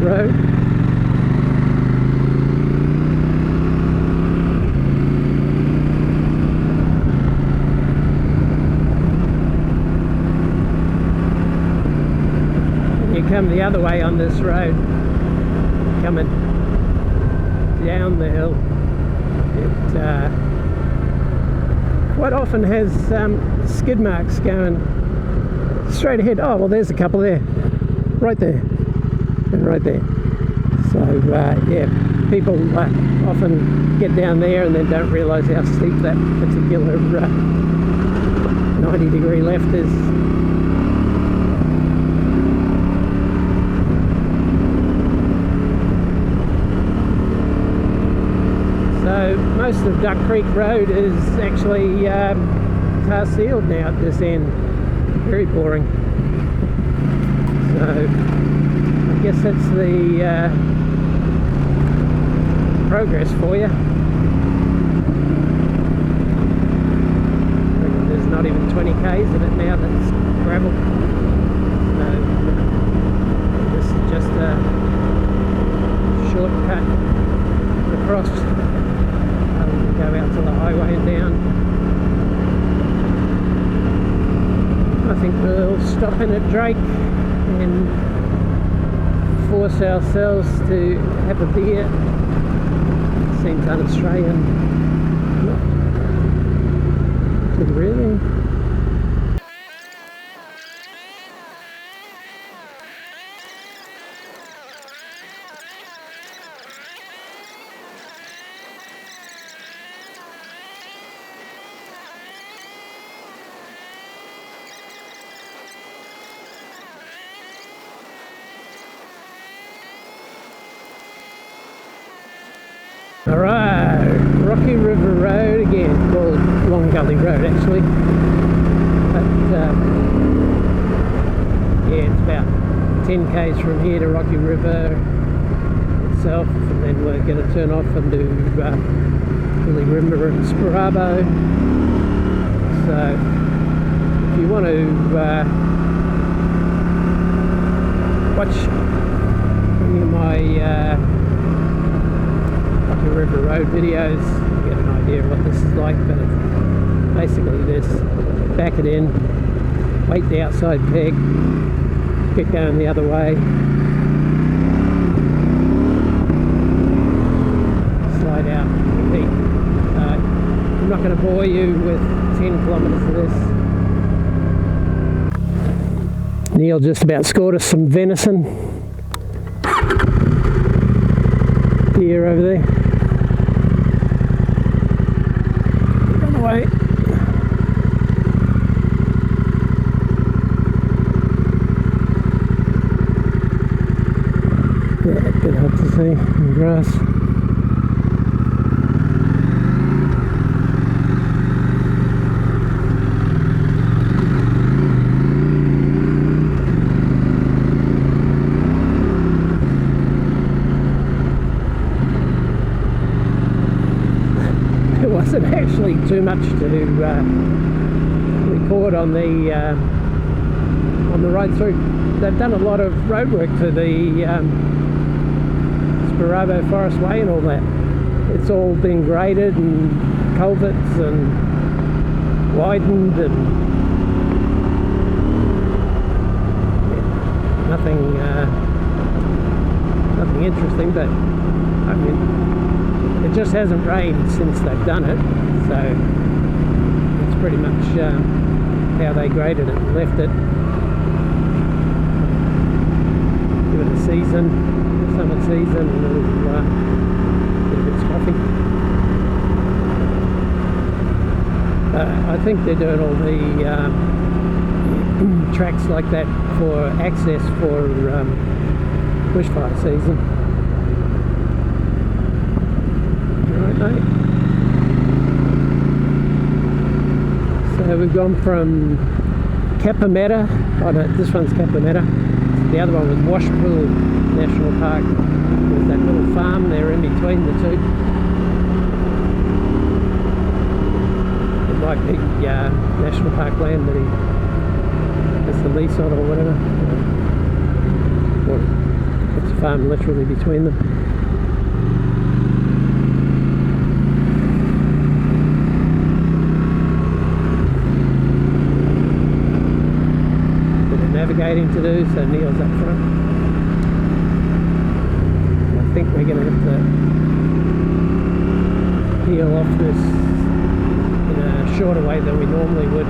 Road. You come the other way on this road, coming down the hill, it quite often has skid marks going straight ahead. Oh, well, there's a couple there, right there, and right there. So yeah, people often get down there and then don't realise how steep that particular 90-degree left is. So most of Duck Creek Road is actually tar sealed now at this end. Very boring. So I guess that's the progress for you. There's not even 20 k's in it now that's gravel. So this is just a shortcut across. Go out to the highway and down. I think we'll stop in at Drake and force ourselves to have a beer. Seems un-Australian. Not really. Alright, Rocky River Road again, called Long Gully Road actually. But yeah, it's about 10 k's from here to Rocky River itself, and then we're going to turn off and do Billyrimba and Spirabo. So if you want to watch any of my River Road videos, you get an idea of what this is like. But it's basically this: back it in, weight the outside peg, get going the other way, slide out, repeat. I'm not going to bore you with 10 kilometres of this. Neil just about scored us some venison. Deer over there. Way. Yeah, a bit hard to see in the grass. Wasn't actually too much to record on the ride through. They've done a lot of road work to the Spirabo Forest Way and all that. It's all been graded and culverts and widened and nothing interesting, but I mean, it just hasn't rained since they've done it, so it's pretty much how they graded it and left it. Give it a season, summer season, and it'll get a bit scruffy. I think they're doing all the tracks like that for access for bushfire season. Right. So we've gone from Kapameta, oh no, this one's Kapameta, the other one was Warra National Park. There's that little farm there in between the two. It's like big national park land that he has the lease on or whatever. It's a farm literally between them. Bit of navigating to do, so Neil's up front. I think we're going to have to peel off this in a shorter way than we normally would,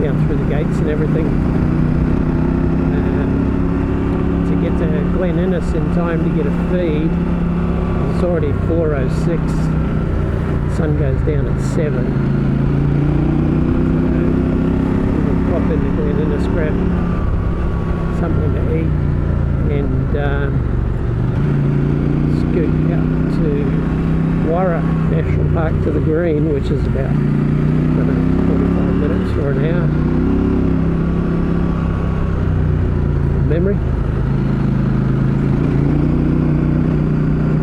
down through the gates and everything, to get to Glen Innes in time to get a feed. It's already 4:06, sun goes down at 7, so we'll pop into Glen Innes, grab something to eat, and scoot out to Warra National Park to the green, which is about 45 minutes or an hour from memory.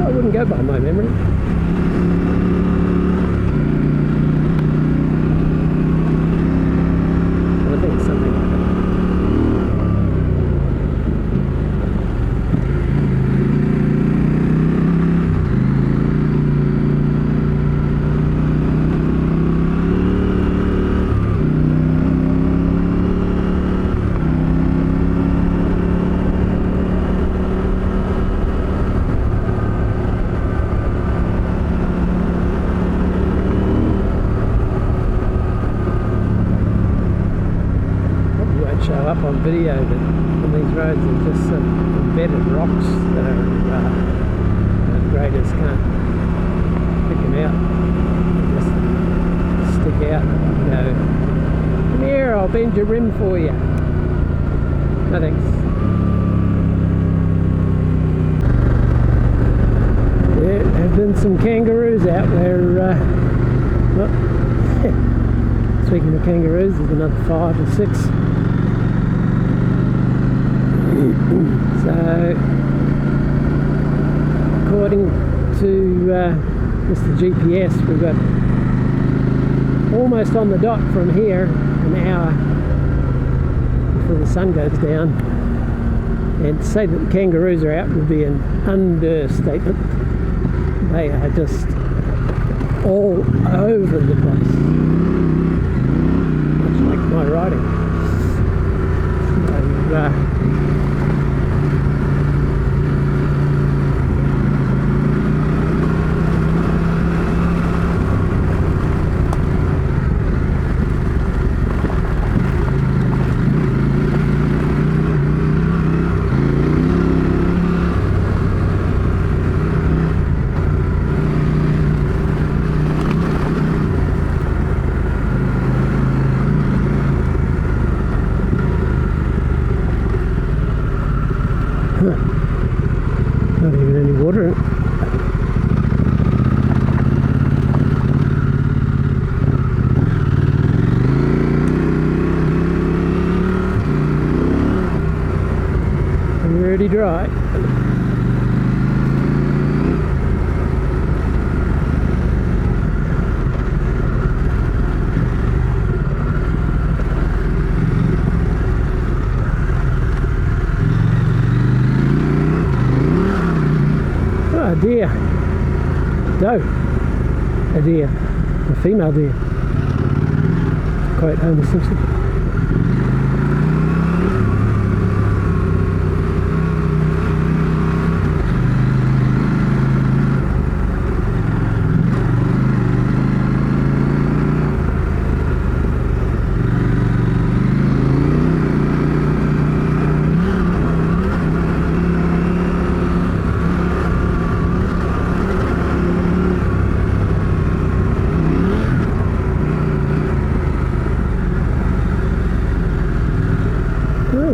I wouldn't go by my memory. But I think it's something like that. Up on video, but on these roads there's just some embedded rocks that are graders can't pick them out. They just stick out and go, "Come here, I'll bend your rim for you." No thanks. There have been some kangaroos out there. Well, speaking of kangaroos, there's another 5 or 6. So, according to Mr. GPS, we've got almost on the dot from here, an hour before the sun goes down. And to say that the kangaroos are out would be an understatement. They are just all over the place, much like my riding. So, not even any water in it. Already dry. A deer, doe, a deer, a female deer, quote Homer Simpson.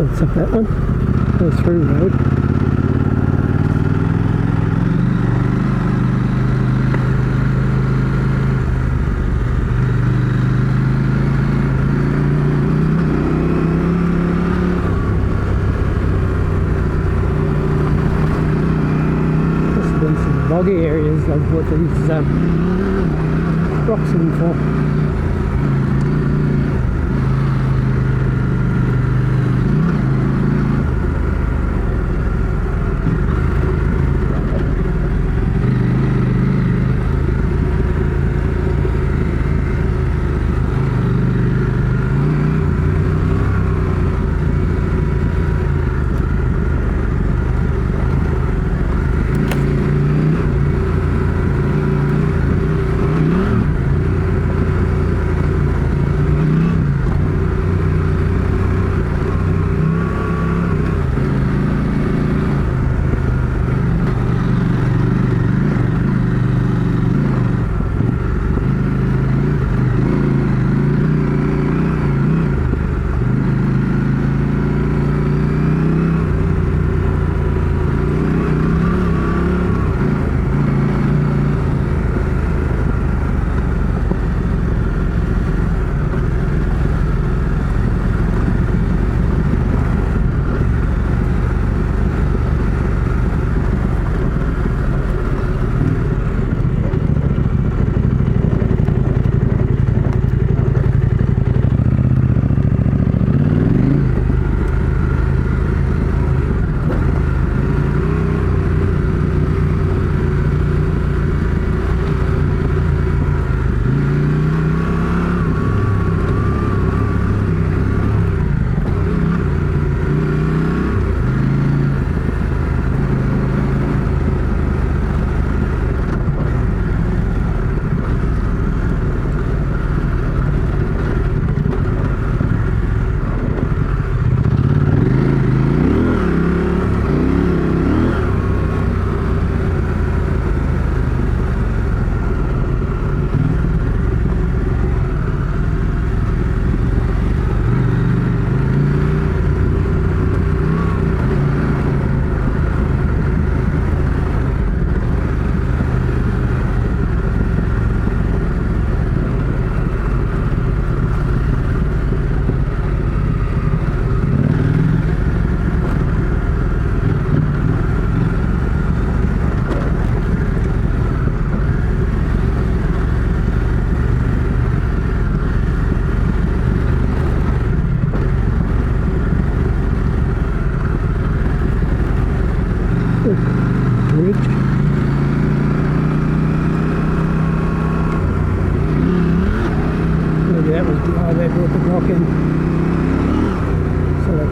It's up that one, goes through the road. Must have been some boggy areas of what these rocks are for.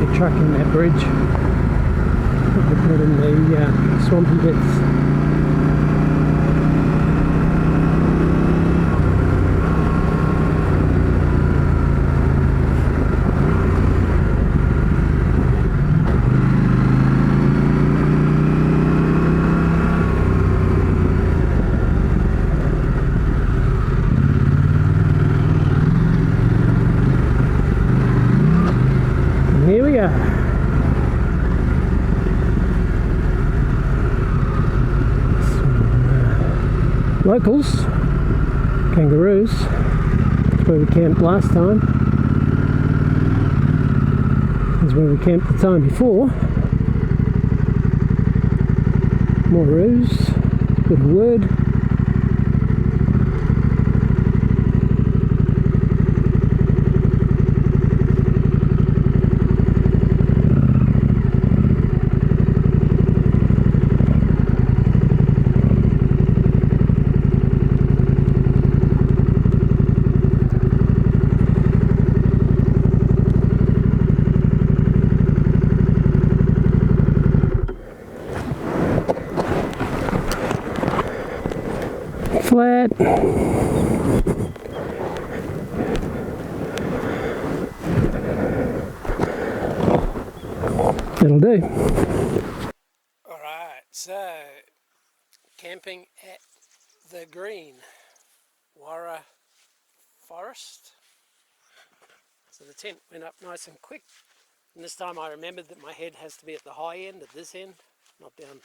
big truck in that bridge. Put it in the swampy bits. Here we are. Some locals, kangaroos. That's where we camped last time. That's where we camped the time before. More roos, bit of wood. Flat. That'll do. Alright, so camping at the Green, Warra Forest. So the tent went up nice and quick. And this time I remembered that my head has to be at the high end, at this end, not down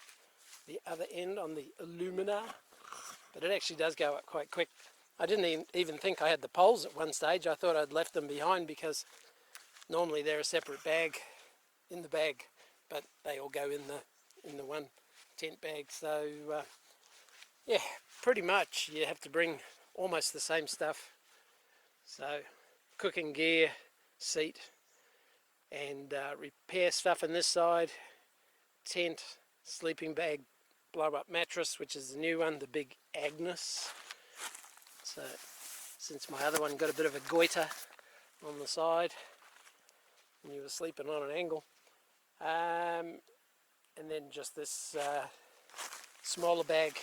the other end on the alumina. But it actually does go up quite quick. I didn't even think I had the poles at one stage. I thought I'd left them behind because normally they're a separate bag in the bag, but they all go in the one tent bag. So yeah, pretty much you have to bring almost the same stuff. So cooking gear, seat, and repair stuff on this side, tent, sleeping bag, blow up mattress, which is the new one, the big Agnes. So since my other one got a bit of a goiter on the side and you were sleeping on an angle, and then just this smaller bag,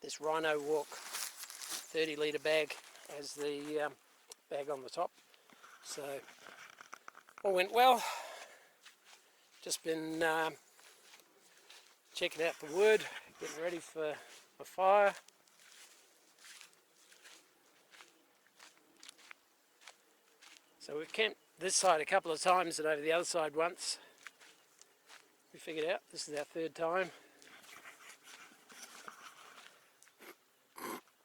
this Rhino Walk 30 litre bag as the bag on the top. So all went well. Just been checking out the wood, getting ready for a fire. So we've camped this side a couple of times and over the other side once. We figured out this is our third time.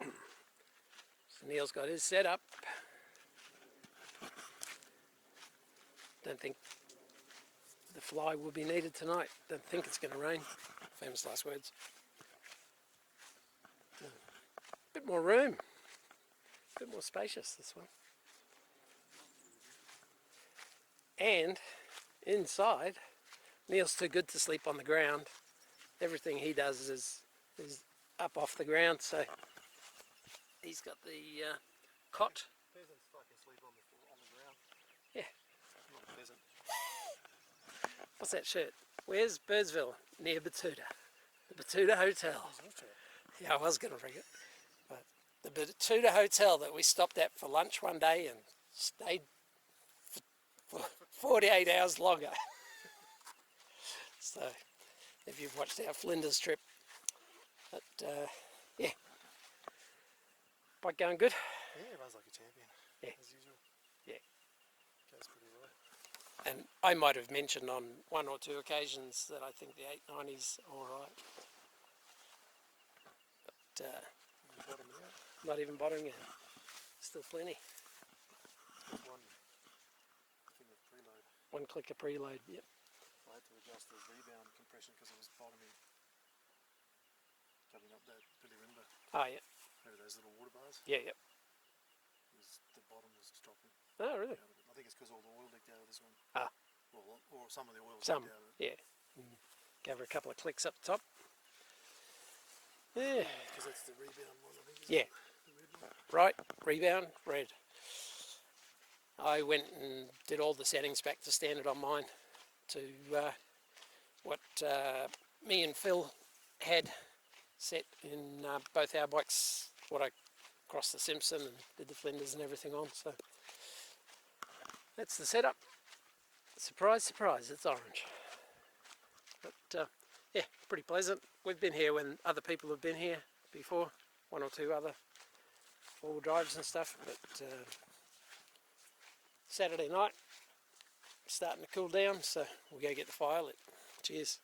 So Neil's got his set up. Don't think the fly will be needed tonight. Don't think it's going to rain. Famous last words. Bit more room. Bit more spacious, this one. And inside, Neil's too good to sleep on the ground. Everything he does is up off the ground, so he's got the cot. Peasants fucking sleep on the ground. Yeah. Not a peasant. What's that shirt? Where's Birdsville? Near Batuta. The Batuta Hotel. Yeah, I was going to bring it. But the Batuta Hotel that we stopped at for lunch one day and stayed for 48 hours longer. So, if you've watched our Flinders trip, but yeah, bike going good? Yeah, runs like a champion. Yeah. As usual. Yeah. Goes pretty well. And I might have mentioned on one or two occasions that I think the 890's alright. But not even bottoming it. Still plenty. One click of preload, yep. I had to adjust the rebound compression because it was bottoming, cutting up that Billyrimba. Oh, yeah. Over those little water bars. Yeah, yep. The bottom was dropping. Oh, really? I think it's because all the oil leaked out of this one. Ah. Or some of the oil leaked Some, out of it. yeah. Gave her a couple of clicks up the top. Yeah. Because that's the rebound one, I think. Yeah. Right, rebound, red. I went and did all the settings back to standard on mine to what me and Phil had set in both our bikes, what I crossed the Simpson and did the Flinders and everything on. So that's the setup. Surprise, surprise, it's orange. But yeah, pretty pleasant. We've been here when other people have been here before, one or two other all drives and stuff, but Saturday night, starting to cool down, so we'll go get the fire lit. Cheers.